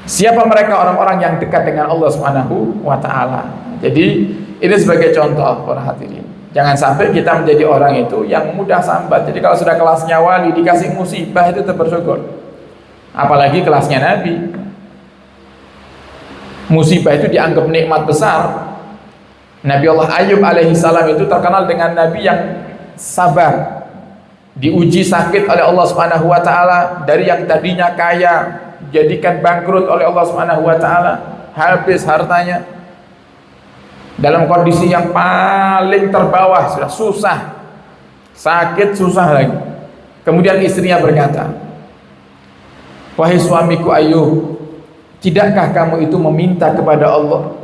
Siapa mereka? Orang-orang yang dekat dengan Allah Subhanahu wa taala. Jadi ini sebagai contoh, para hadirin. Jangan sampai kita menjadi orang itu yang mudah sambat. Jadi kalau sudah kelasnya wali, dikasih musibah itu bersyukur. Apalagi kelasnya Nabi. Musibah itu dianggap nikmat besar. Nabi Allah Ayub alaihi salam itu terkenal dengan nabi yang sabar. Diuji sakit oleh Allah Subhanahu wa taala, dari yang tadinya kaya jadikan bangkrut oleh Allah Subhanahu wa taala, habis hartanya. Dalam kondisi yang paling terbawah, sudah susah, sakit, susah lagi. Kemudian istrinya berkata, "Wahai suamiku Ayub, tidakkah kamu itu meminta kepada Allah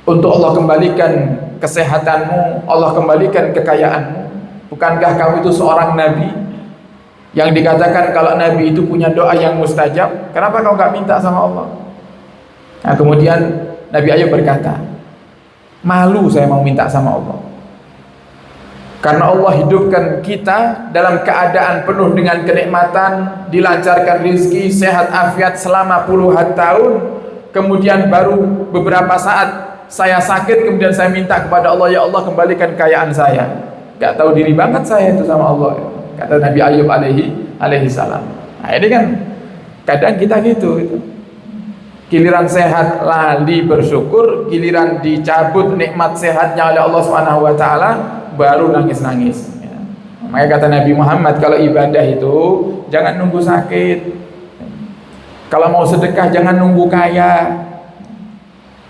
untuk Allah kembalikan kesehatanmu, Allah kembalikan kekayaanmu? Bukankah kamu itu seorang nabi yang dikatakan kalau nabi itu punya doa yang mustajab? Kenapa kau nggak minta sama Allah?" Nah, kemudian Nabi Ayub berkata, "Malu saya mau minta sama Allah, karena Allah hidupkan kita dalam keadaan penuh dengan kenikmatan, dilancarkan rezeki, sehat afiat selama puluhan tahun. Kemudian baru beberapa saat saya sakit, kemudian saya minta kepada Allah, ya Allah kembalikan kekayaan saya. Gak tahu diri banget saya itu sama Allah," kata Nabi Ayub alaihi salam. Nah, ini kan kadang kita gitu itu. Giliran sehat lali bersyukur, giliran dicabut nikmat sehatnya oleh Allah Subhanahu wa taala baru nangis-nangis. Ya. Makanya kata Nabi Muhammad, kalau ibadah itu jangan nunggu sakit. Kalau mau sedekah jangan nunggu kaya.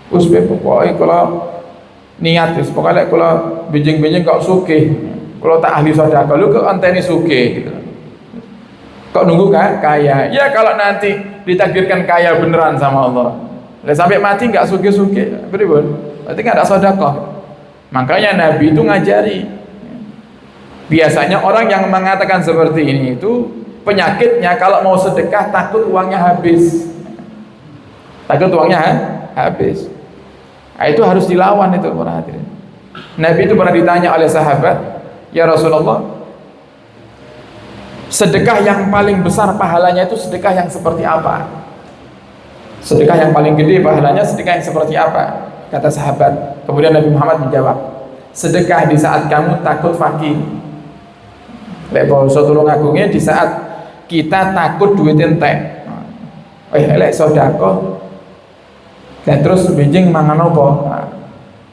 Pokoknya kalau niat pokoknya kalau benjing-benjing kok sugih, kalau tak ahli sedekah lu kok anteni sugih gitu. Kok nunggu kaya? Ya kalau nanti ditakdirkan kaya beneran sama Allah, sampai mati nggak sugih-sugih, berarti nggak ada sedekah. Makanya Nabi itu ngajari. Biasanya orang yang mengatakan seperti ini itu penyakitnya kalau mau sedekah takut uangnya habis. Takut uangnya habis. Nah, itu harus dilawan itu, para hadirin. Nabi itu pernah ditanya oleh sahabat, "Ya Rasulullah, sedekah yang paling besar pahalanya itu sedekah yang seperti apa?" Sedekah yang paling gede pahalanya sedekah yang seperti apa? Kata sahabat. Kemudian Nabi Muhammad menjawab, "Sedekah di saat kamu takut fakir." Lek basa tulung agungnya di saat kita takut duit entek. Lek sedekah dan terus benjing mangan apa? Nah,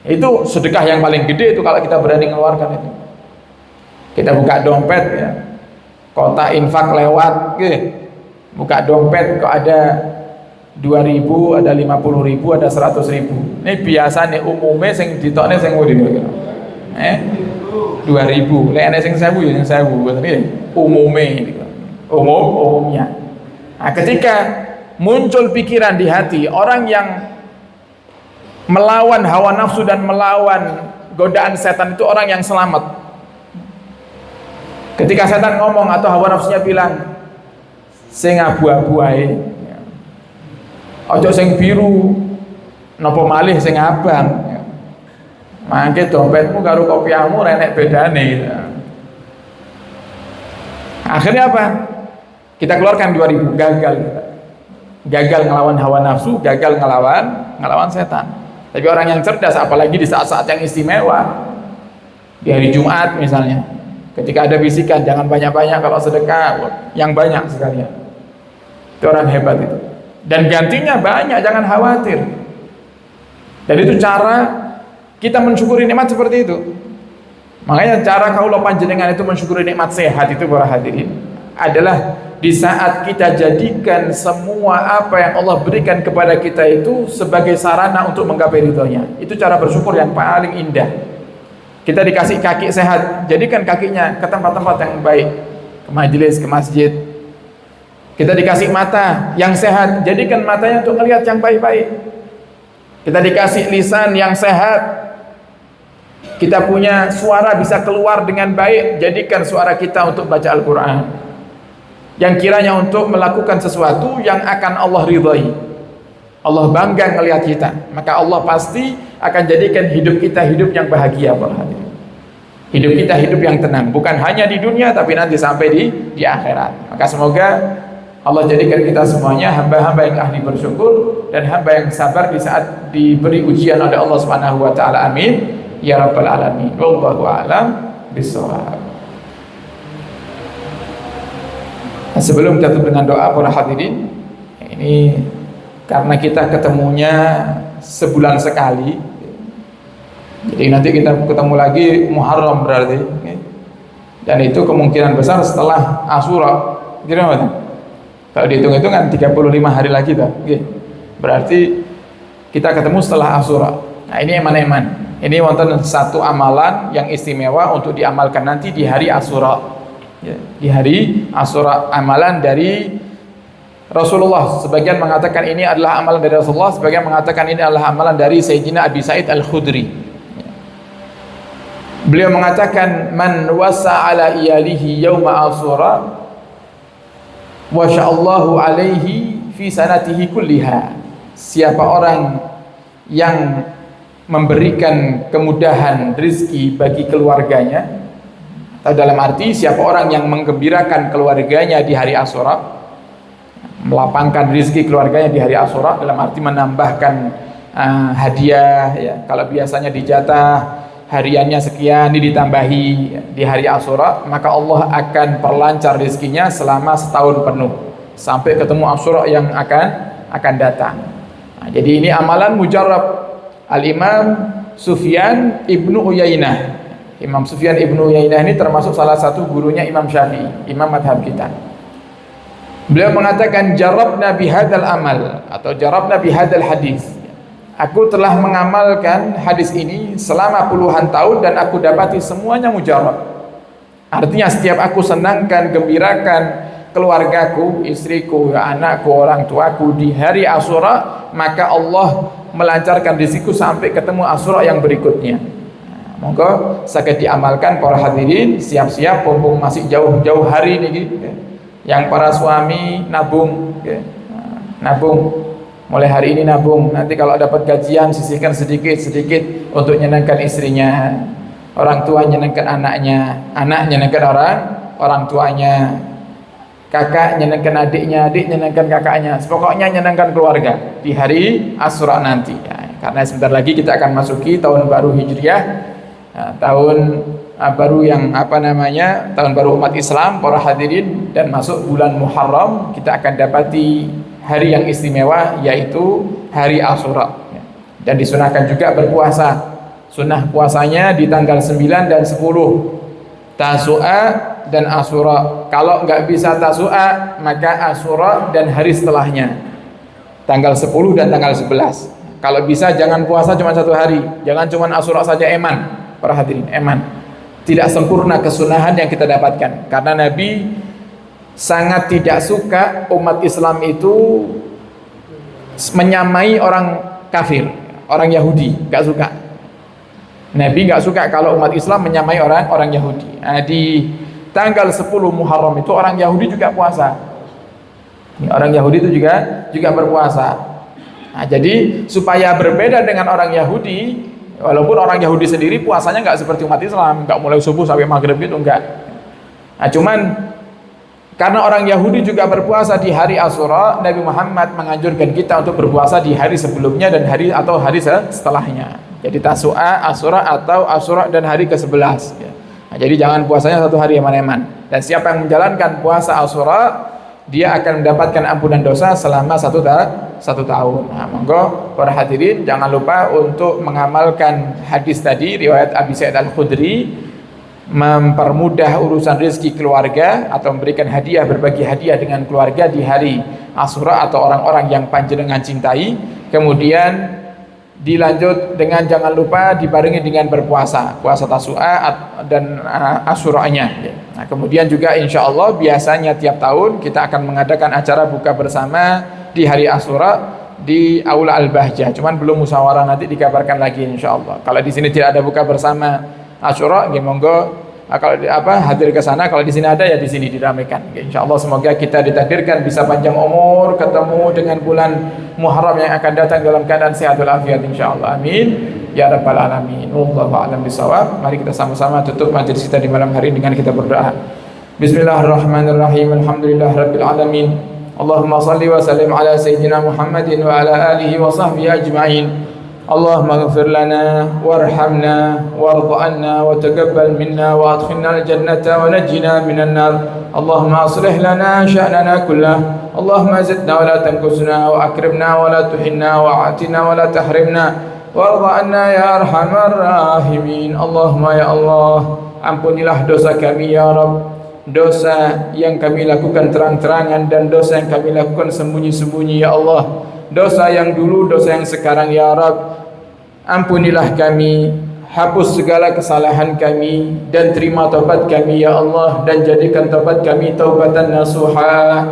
itu sedekah yang paling gede itu kalau kita berani mengeluarkan itu. Kita buka dompet ya, kota infak lewat, buka dompet kok ada 2.000, ada 50.000, ada 100.000. Ini biasa nih umumnya sing ditokne sing ngudi. 2.000. Lek ana sing 1.000 ya sing 1.000, berarti umumnya. Umumnya. Nah, ketika muncul pikiran di hati orang yang melawan hawa nafsu dan melawan godaan setan, itu orang yang selamat. Ketika setan ngomong atau hawa nafsunya bilang sing abu-abu ae, ojo sing biru, nopo malih sing abang. Mangke dompetmu karo kopiahmu renek bedane. Akhirnya apa? Kita keluarkan 2000, gagal ngelawan hawa nafsu, gagal ngelawan setan. Tapi orang yang cerdas, apalagi di saat-saat yang istimewa, di hari Jumat misalnya, ketika ada bisikan jangan banyak-banyak kalau sedekah, yang banyak sekalian, itu orang hebat itu. Dan gantinya banyak, jangan khawatir. Dan itu cara kita mensyukuri nikmat seperti itu. Makanya cara kaula panjenengan itu mensyukuri nikmat sehat itu para hadirin adalah di saat kita jadikan semua apa yang Allah berikan kepada kita itu sebagai sarana untuk menggapai ridhonya. Itu cara bersyukur yang paling indah. Kita dikasih kaki sehat, jadikan kakinya ke tempat-tempat yang baik, ke majelis, ke masjid. Kita dikasih mata yang sehat, jadikan matanya untuk melihat yang baik-baik. Kita dikasih lisan yang sehat, kita punya suara bisa keluar dengan baik, jadikan suara kita untuk baca Al-Quran yang kiranya untuk melakukan sesuatu yang akan Allah ridhai. Allah bangga melihat kita, maka Allah pasti akan jadikan hidup kita hidup yang bahagia. Hidup kita hidup yang tenang, bukan hanya di dunia tapi nanti sampai di akhirat. Maka semoga Allah jadikan kita semuanya hamba-hamba yang ahli bersyukur dan hamba yang sabar di saat diberi ujian oleh Allah Subhanahu wa taala. Amin ya rabbal alamin. Wallahu a'lam bishawab. Sebelum kita tutup dengan doa para hadirin, ini karena kita ketemunya sebulan sekali, jadi nanti kita ketemu lagi Muharram berarti, dan itu kemungkinan besar setelah Asyura. Gimana? Kalau dihitung-hitung kan 35 hari lagi dah. Berarti kita ketemu setelah Asyura. Nah ini eman-eman. Ini wonten satu amalan yang istimewa untuk diamalkan nanti di hari Asyura. Di hari Asyura, amalan dari Rasulullah. Sebagian mengatakan ini adalah amalan dari Rasulullah, sebagian mengatakan ini adalah amalan dari Sayyidina Abi Sa'id Al-Khudri. Beliau mengatakan, man wasa ala iyalihi yawma Asyura wa sya'allahu alaihi fi sanatihi kulliha. Siapa orang yang memberikan kemudahan rizki bagi keluarganya, atau dalam arti siapa orang yang menggembirakan keluarganya di hari Asyura, melapangkan rizki keluarganya di hari Asyura, dalam arti menambahkan hadiah ya. Kalau biasanya dijatah hariannya sekian, ini ditambahi di hari Asyura, maka Allah akan perlancar rizkinya selama setahun penuh sampai ketemu Asyura yang akan datang. Nah, jadi ini amalan mujarab. Al-Imam Sufyan Ibnu Uyainah, Imam Sufyan Ibnu Uyainah ini termasuk salah satu gurunya Imam Syafi'i, imam madhab kita. Beliau mengatakan, jarabna bihadal amal, atau jarabna bihadal hadis. Aku telah mengamalkan hadis ini selama puluhan tahun dan aku dapati semuanya mujarab. Artinya setiap aku senangkan, gembirakan keluargaku, istriku, anakku, orang tuaku di hari Asyura, maka Allah melancarkan rezekiku sampai ketemu Asyura yang berikutnya. Monggo saged diamalkan para hadirin, siap-siap mumpung masih jauh-jauh hari ini. Yang para suami nabung, nabung. Mulai hari ini nabung. Nanti kalau dapat gajian sisihkan sedikit-sedikit untuk nyenangkan istrinya. Orang tua nyenangkan anaknya, anak nyenangkan orang tuanya. Kakak nyenangkan adiknya, adik nyenangkan kakaknya. Pokoknya nyenangkan keluarga di hari Asyura nanti ya. Karena sebentar lagi kita akan masuki tahun baru Hijriah, tahun baru yang tahun baru umat Islam para hadirin, dan masuk bulan Muharram kita akan dapati hari yang istimewa yaitu hari Asyura. Dan disunahkan juga berpuasa. Sunnah puasanya di tanggal 9 dan 10 Tasu'a dan Asyura. Kalau nggak bisa Tasu'a, maka Asyura dan hari setelahnya, tanggal 10 dan tanggal 11. Kalau bisa jangan puasa cuma satu hari, jangan cuma Asyura saja, eman para hadirin, eman. Tidak sempurna kesunahan yang kita dapatkan, karena Nabi sangat tidak suka umat Islam itu menyamai orang kafir, orang Yahudi, nggak suka. Nabi nggak suka kalau umat Islam menyamai orang Yahudi. Nah, di tanggal 10 Muharram itu orang Yahudi juga puasa. Orang Yahudi itu juga berpuasa. Nah, jadi supaya berbeda dengan orang Yahudi, walaupun orang Yahudi sendiri puasanya nggak seperti umat Islam, nggak mulai subuh sampai maghrib gitu, enggak. Nah, cuman karena orang Yahudi juga berpuasa di hari Asyura, Nabi Muhammad menganjurkan kita untuk berpuasa di hari sebelumnya dan hari setelahnya. Jadi Tasu'a, Asyura atau Asyura dan hari ke-11. Nah, jadi jangan puasanya satu hari eman-eman. Dan siapa yang menjalankan puasa Asyura, dia akan mendapatkan ampunan dosa selama satu tahun. Nah, monggo para hadirin jangan lupa untuk mengamalkan hadis tadi riwayat Abi Sa'id Al-Khudri, mempermudah urusan rezeki keluarga atau memberikan hadiah, berbagi hadiah dengan keluarga di hari Asyura atau orang-orang yang panjenengan cintai. Kemudian dilanjut dengan jangan lupa dibarengi dengan berpuasa, puasa Tasu'a dan Asyuranya. Nah, kemudian juga insya Allah biasanya tiap tahun kita akan mengadakan acara buka bersama di hari Asyura di Aula Al-Bahjah. Cuman belum musyawarah, nanti dikabarkan lagi insya Allah. Kalau di sini tidak ada buka bersama Asyura, monggo kalau hadir ke sana. Kalau di sini ada ya di sini diramaikan. Insya Allah semoga kita ditakdirkan bisa panjang umur, ketemu dengan bulan Muharram yang akan datang dalam keadaan sehat walafiat insya Allah. Amin ya rabbal alamin. Wallahu a'lam bishawab. Mari kita sama-sama tutup majelis kita di malam hari dengan kita berdoa. Bismillahirrahmanirrahim. Alhamdulillahirabbil alamin. Allahumma shalli wa sallim ala sayyidina Muhammadin wa ala alihi wa sahbihi ajma'in. Allahumma ighfir lana warhamna warḍa 'anna wa taqabbal minna wa adkhilna al-jannata wa najjina minan nar. Allahumma aslih lana sya'nana kullahu. Allahumma zidna wa la tanqusna wa akrimna wa la tuhinna wa a'tina wa la tahrimna warḍa 'anna ya arhamar rahimin. Allahumma ya Allah, ampunilah dosa kami ya Rabb, dosa yang kami lakukan terang-terangan dan dosa yang kami lakukan sembunyi-sembunyi ya Allah, dosa yang dulu, dosa yang sekarang ya Rabb. Ampunilah kami, hapus segala kesalahan kami dan terima taubat kami ya Allah, dan jadikan taubat kami taubatan nasuha.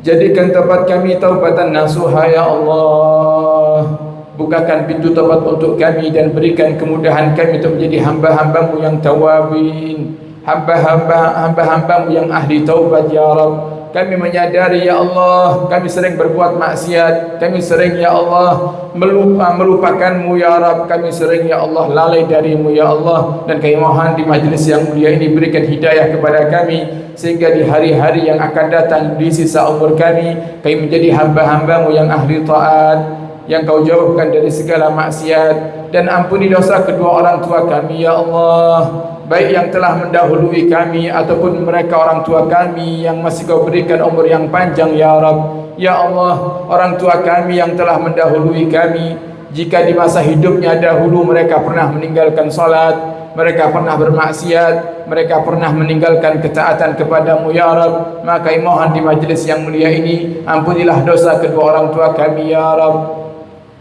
Jadikan taubat kami taubatan nasuha ya Allah. Bukakan pintu taubat untuk kami dan berikan kemudahan kami untuk menjadi hamba-hambamu yang tawabin, hamba-hambamu yang ahli taubat ya Rabb. Kami menyadari ya Allah, kami sering berbuat maksiat, kami sering ya Allah melupakanmu ya Rabb, kami sering ya Allah lalai darimu ya Allah. Dan kami mohon di majlis yang mulia ini berikan hidayah kepada kami, sehingga di hari-hari yang akan datang di sisa umur kami menjadi hamba-hambamu yang ahli taat, yang kau jauhkan dari segala maksiat. Dan ampuni dosa kedua orang tua kami ya Allah, baik yang telah mendahului kami ataupun mereka orang tua kami yang masih kau berikan umur yang panjang ya Rabb. Ya Allah, orang tua kami yang telah mendahului kami, jika di masa hidupnya dahulu mereka pernah meninggalkan salat, mereka pernah bermaksiat, mereka pernah meninggalkan ketaatan kepadamu ya Rabb, maka mohon di majlis yang mulia ini ampunilah dosa kedua orang tua kami ya Rabb.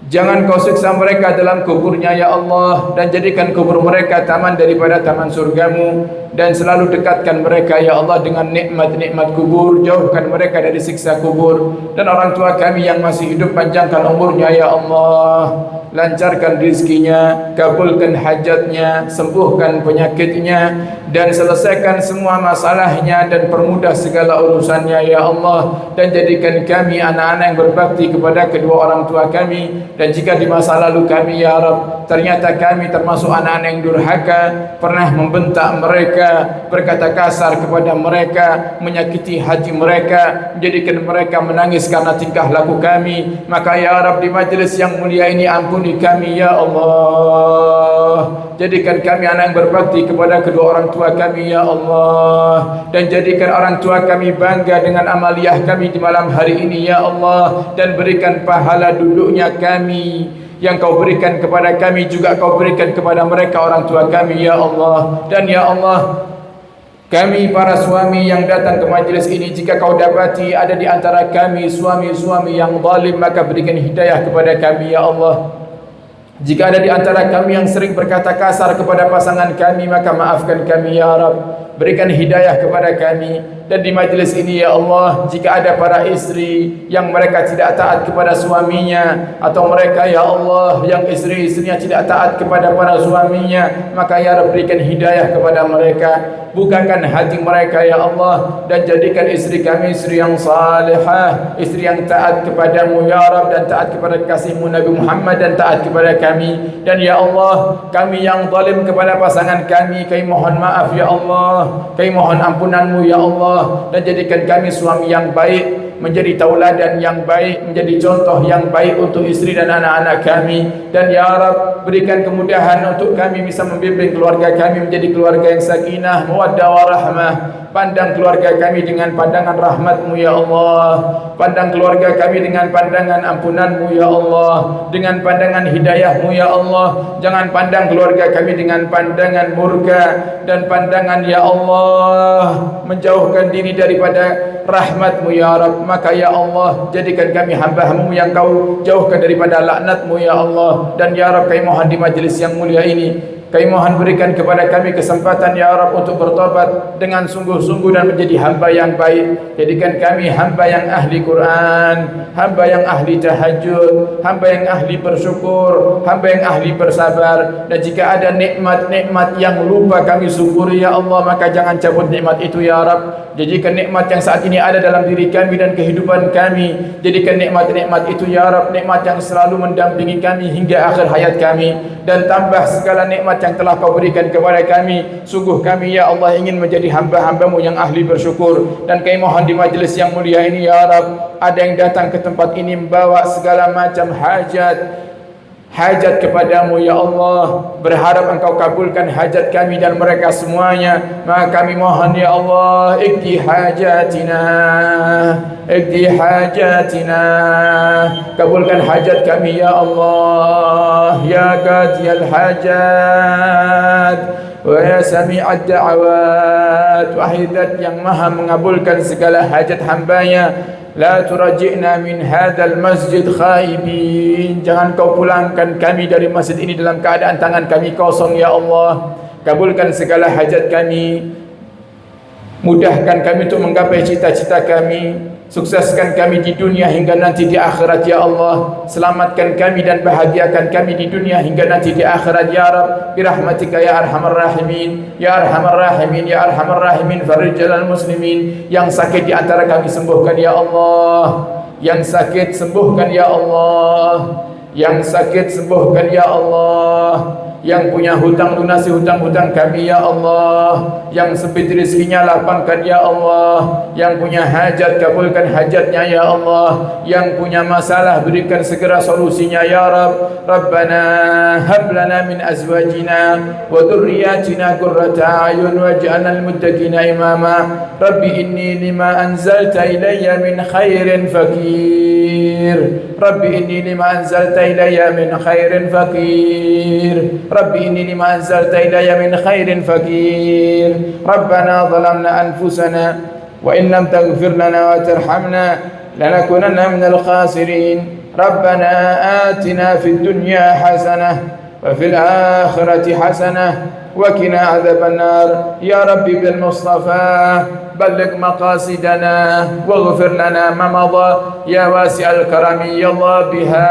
Jangan kau siksa mereka dalam kuburnya ya Allah, dan jadikan kubur mereka taman daripada taman surgamu, dan selalu dekatkan mereka ya Allah dengan nikmat-nikmat kubur, jauhkan mereka dari siksa kubur. Dan orang tua kami yang masih hidup panjangkan umurnya ya Allah, lancarkan rizkinya, kabulkan hajatnya, sembuhkan penyakitnya, dan selesaikan semua masalahnya dan permudah segala urusannya ya Allah. Dan jadikan kami anak-anak yang berbakti kepada kedua orang tua kami. Dan jika di masa lalu kami ya Rabb ternyata kami termasuk anak-anak yang durhaka, pernah membentak mereka, berkata kasar kepada mereka, menyakiti hati mereka, menjadikan mereka menangis karena tingkah laku kami, maka ya Rabb di majlis yang mulia ini ampuni kami ya Allah. Jadikan kami anak yang berbakti kepada kedua orang tua kami ya Allah, dan jadikan orang tua kami bangga dengan amaliyah kami di malam hari ini ya Allah. Dan berikan pahala duduknya kami yang kau berikan kepada kami juga kau berikan kepada mereka orang tua kami ya Allah. Dan ya Allah, kami para suami yang datang ke majlis ini, jika kau dapati ada di antara kami suami-suami yang zalim, maka berikan hidayah kepada kami ya Allah. Jika ada di antara kami yang sering berkata kasar kepada pasangan kami, maka maafkan kami ya Rabb. Berikan hidayah kepada kami. Dan di majlis ini ya Allah, jika ada para istri yang mereka tidak taat kepada suaminya, atau mereka ya Allah yang istri-istrinya tidak taat kepada para suaminya, maka ya Rabb berikan hidayah kepada mereka, bukakan hati mereka ya Allah, dan jadikan istri kami istri yang salihah, istri yang taat kepadamu ya Rabb, dan taat kepada kasihmu Nabi Muhammad, dan taat kepada kami. Dan ya Allah, kami yang zalim kepada pasangan kami mohon maaf ya Allah, kami mohon ampunanmu ya Allah, dan jadikan kami suami yang baik, menjadi tauladan yang baik, menjadi contoh yang baik untuk istri dan anak-anak kami. Dan ya Rabb, berikan kemudahan untuk kami bisa membimbing keluarga kami menjadi keluarga yang sakinah, mawaddah warahmah. Pandang keluarga kami dengan pandangan rahmat-Mu ya Allah, pandang keluarga kami dengan pandangan ampunan-Mu ya Allah, dengan pandangan hidayah-Mu ya Allah. Jangan pandang keluarga kami dengan pandangan murka dan pandangan ya Allah menjauhkan diri daripada rahmat-Mu ya Rabb. Maka ya Allah, jadikan kami hamba-Mu yang Kau jauhkan daripada laknat-Mu ya Allah. Dan ya Rabb, kami mohon di majlis yang mulia ini, kami mohon berikan kepada kami kesempatan ya Rabb untuk bertobat dengan sungguh-sungguh dan menjadi hamba yang baik. Jadikan kami hamba yang ahli Quran, hamba yang ahli tahajud, hamba yang ahli bersyukur, hamba yang ahli bersabar. Dan jika ada nikmat-nikmat yang lupa kami syukuri ya Allah, maka jangan cabut nikmat itu ya Rabb. Jadikan nikmat yang saat ini ada dalam diri kami dan kehidupan kami, jadikan nikmat-nikmat itu ya Rabb, nikmat yang selalu mendampingi kami hingga akhir hayat kami. Dan tambah segala nikmat yang telah Kau berikan kepada kami. Sungguh kami ya Allah ingin menjadi hamba-hamba-Mu yang ahli bersyukur. Dan kami mohon di majlis yang mulia ini ya Rabb, ada yang datang ke tempat ini membawa segala macam hajat kepadamu ya Allah, berharap Engkau kabulkan hajat kami dan mereka semuanya. Maka kami mohon ya Allah, ikdi hajatina, kabulkan hajat kami ya Allah, ya qadiyal hajat wa ya sami'ad da'awat, wahidat yang maha mengabulkan segala hajat hambanya. La turaji'na min hadzal masjid khaibin, jangan Kau pulangkan kami dari masjid ini dalam keadaan tangan kami kosong ya Allah. Kabulkan segala hajat kami, mudahkan kami untuk menggapai cita-cita kami, sukseskan kami di dunia hingga nanti di akhirat ya Allah. Selamatkan kami dan bahagiakan kami di dunia hingga nanti di akhirat ya Rabb, birahmatika ya arhamar rahimin, ya arhamar rahimin, ya arhamar rahimin. Farijal muslimin, yang sakit di antara kami sembuhkan ya Allah, yang sakit sembuhkan ya Allah, yang sakit sembuhkan ya Allah, yang punya hutang lunasi hutang-hutang kami ya Allah, yang sempit rezekinya lapangkan ya Allah, yang punya hajat kabulkan hajatnya ya Allah, yang punya masalah berikan segera solusinya ya Rabb. Rabbana hab lana min azwajina wa dhurriyyatina qurrata a'yun waj'alna lil muttaqina imama. Rabbi inni lima anzalta ilayya min khairin fakir, Rabbi inni lima anzalta ilayya min khairin fakir, Rabbi inni lima anzalta ilayya min khairin fakir. Rabbana zalamna anfusana wa in lam taghfir lana wa tarhamna lanakunanna minal khasirin. Rabbana atina fid dunya hasanah wa fil akhirati hasanah وقنا عذاب النار. يا ربي بالمصطفى بلغ مقاصدنا واغفر لنا ما مضى يا واسع الكرم. يا الله بها،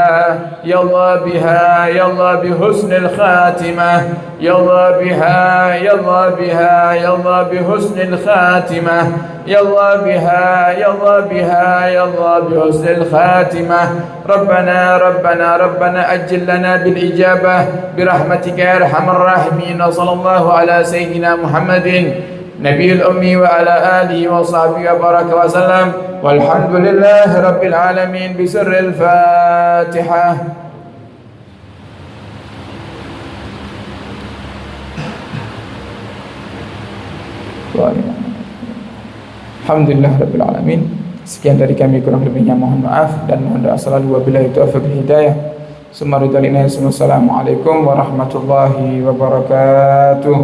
يا الله بها، يا الله بحسن الخاتمة، يا الله بها، يا الله بها، يا الله بحسن الخاتمة، يا الله بها، يا الله بها، يا الله بحسن الخاتمة. ربنا ربنا ربنا أجل لنا بالإجابة برحمتك يا أرحم الراحمين. صلى الله على سيدنا محمد نبي الأمي وعلى آله وصحبه وبارك وسلم، والحمد لله رب العالمين. بسر الفاتحة. Alhamdulillah Rabbil Alamin. Sekian dari kami, kurang lebihnya mohon maaf dan mohon doa selalu. Wabillahi taufiq wal hidayah. Assalamualaikum warahmatullahi wabarakatuh.